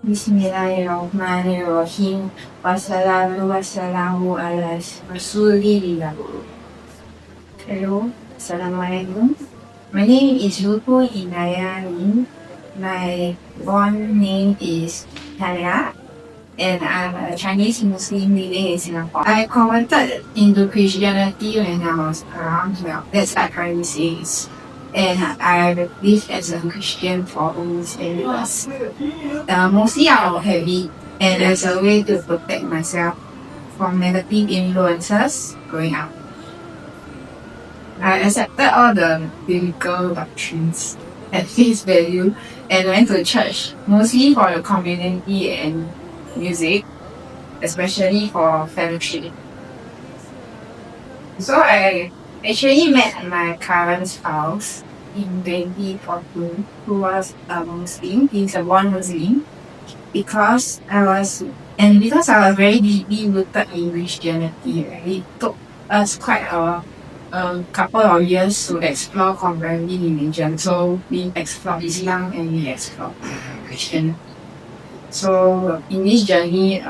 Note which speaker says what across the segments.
Speaker 1: Bismillahirrahmanirrahim. Wassalatu wassalamu ala Rasulillah. Hello, Assalamualaikum. My name is Ruhul Inayah Lin. My born name is Tania, and I'm a Chinese Muslim living in Singapore. I converted into Christianity when I was around 12. That's what I currently say. And I lived as a Christian for almost 10 years. Mostly out of habit and as a way to protect myself from negative influences growing up. I accepted all the biblical doctrines at face value and went to church mostly for the community and music, especially for fellowship. So I actually met my current spouse in 2014, who was a Muslim. He's a born Muslim. Because I was very deeply rooted in Christianity, right? It took us quite a couple of years to explore contemporary religion. So we explored Islam and we explored Christianity. So in this journey,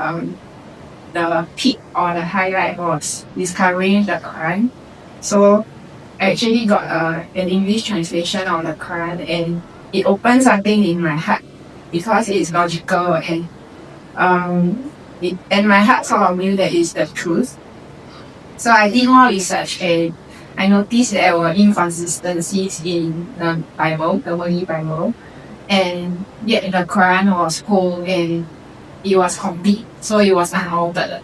Speaker 1: the peak or the highlight was discovering the Qur'an. So I actually got an English translation of the Qur'an, and it opened something in my heart because it's logical and my heart sort of knew that it's the truth. So I did more research and I noticed there were inconsistencies in the Bible, the Holy Bible, and yet the Quran was whole and it was complete, so it was unaltered.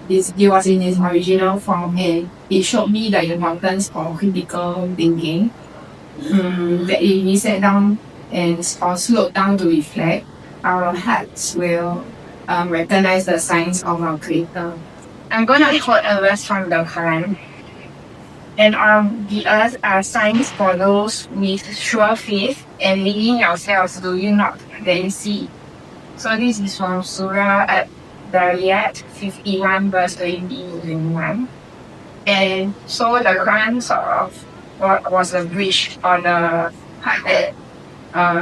Speaker 1: It was in its original form, and it showed me the importance of critical thinking. That if we sat down and or slowed down to reflect, our hearts will recognize the signs of our Creator. I'm going to quote a verse from the Quran. And on the earth are signs for those with sure faith, and leading yourselves do you not then see. So this is from Surah Diaries 51 verse 21. And so the Quran sort of was a bridge on the heart that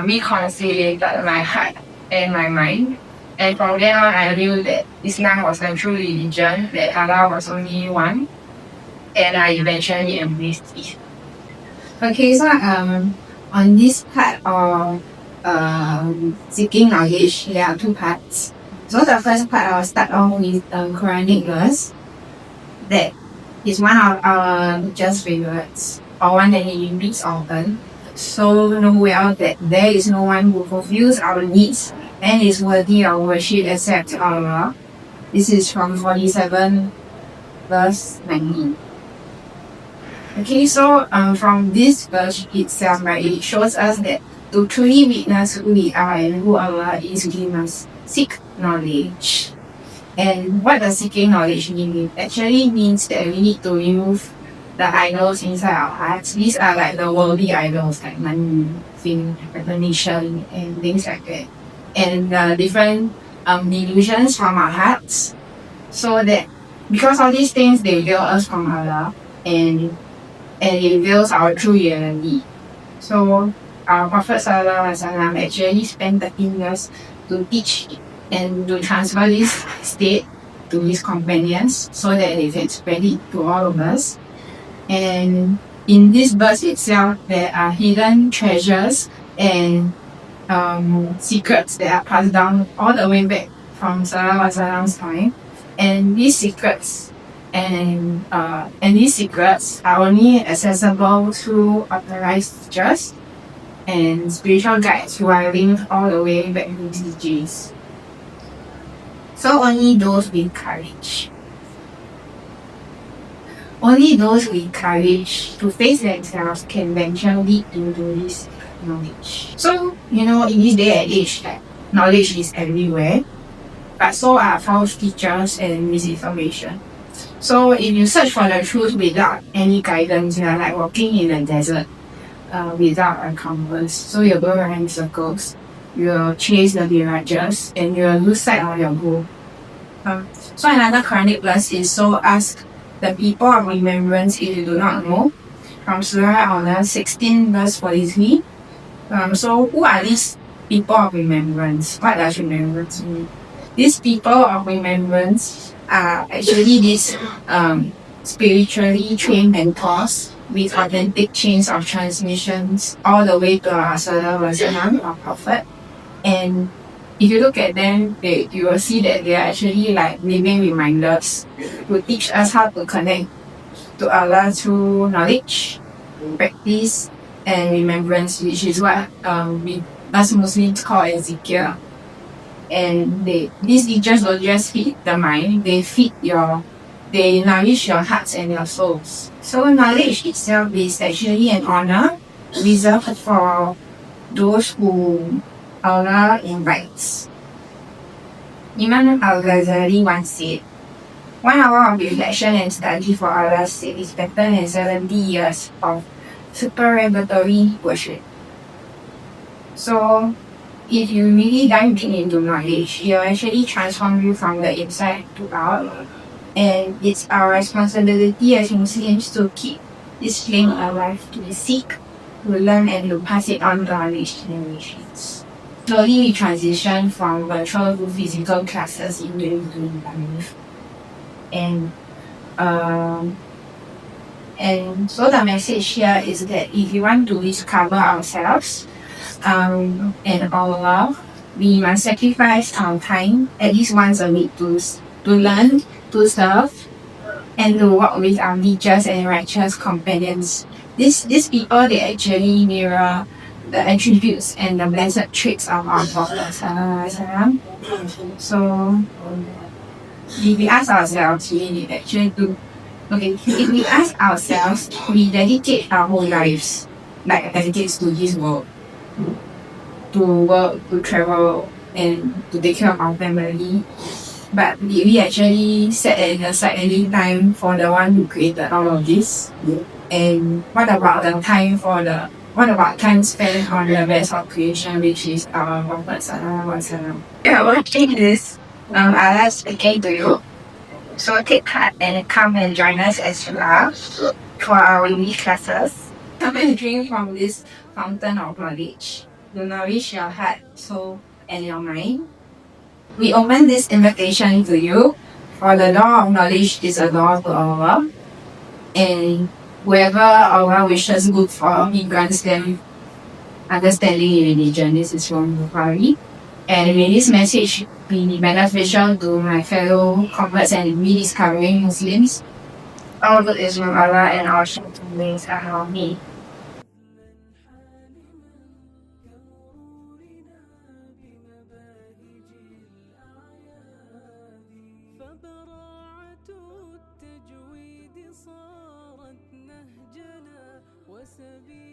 Speaker 1: reconciliated my heart and my mind. And from then on, I knew that Islam was the true religion, that Allah was only one, and I eventually embraced it. Okay, so on this part of seeking knowledge, there are two parts. So the first part, I will start off with the Quranic verse that is one of our just favorites, or one that he repeats often. So know well that there is no one who fulfills our needs and is worthy of worship except Allah. This is from 47 verse 19. Okay, so from this verse itself, right, it shows us that to truly witness who we are and who Allah is, we must seek knowledge. And what does seeking knowledge mean? It actually means that we need to remove the idols inside our hearts. These are like the worldly idols, like money, fame, recognition, and things like that. And different delusions from our hearts. So that because of these things, they veil us from Allah, and it veils our true reality. So our Prophet ﷺ actually spent 13 years to teach and to transfer this state to his companions so that they can spread it to all of us. And in this verse itself, there are hidden treasures and secrets that are passed down all the way back from Sallallahu Alaihi Wasallam's time. And these secrets are only accessible through authorized teachers and spiritual guides who are linked all the way back to these days. So only those with courage to face themselves can eventually into this knowledge. So, in this day and age, knowledge is everywhere, but so are false teachers and misinformation. So if you search for the truth without any guidance, you are like walking in a desert without a compass. So you'll go around in circles, you'll chase the mirages, and you'll lose sight of your goal. So another Quranic verse is, so ask the people of remembrance if you do not know, from Surah ﷺ 16 verse 43. So who are these people of remembrance. What does remembrance mean? These people of remembrance are actually these spiritually trained mentors with authentic chains of transmissions all the way to our our prophet. And if you look at them, you will see that they are actually like living reminders to teach us how to connect to Allah through knowledge, practice, and remembrance, which is what us Muslims call as zikr. And these teachers don't just feed the mind, they nourish your hearts and your souls. So knowledge itself is actually an honor reserved for those who Allah invites. Imam Al-Ghazali once said, 1 hour of reflection and study for Allah's sake is better than 70 years of supererogatory worship. So, if you really dive deep into knowledge, it will actually transform you from the inside to out. And it's our responsibility as Muslims to keep this flame alive, to seek, to learn, and to pass it on to our next generations. Slowly we transition from virtual to physical classes in 2025. And so the message here is that if you want to discover ourselves and Allah, we must sacrifice our time at least once a week to learn, to serve, and to work with our teachers and righteous companions. These people, they actually mirror the attributes and the blessed traits of our Prophet. So if we ask ourselves, we actually do. Okay, if we ask ourselves, we dedicate our whole lives, like dedicates to this world, to work, to travel, and to take care of our family. But did we actually set aside any time for the one who created all of this? And what about time spent on the best of creation, which is our Prophet Sallallahu Alaihi Wasallam? Yeah, watching this, Allah speaking to you. So take heart and come and join us as you are for our weekly classes. Come and drink from this fountain of knowledge to nourish your heart, soul, and your mind. We open this invitation to you, for the door of knowledge is a door to Allah, and whoever Allah wishes good for, He grants them understanding in religion. This is from Bukhari. And may this message be beneficial to my fellow converts and rediscovering Muslims. All good is from Allah and our sheltering wings are on me.
Speaker 2: فبراعة التجويد صارت نهجنا وسبيل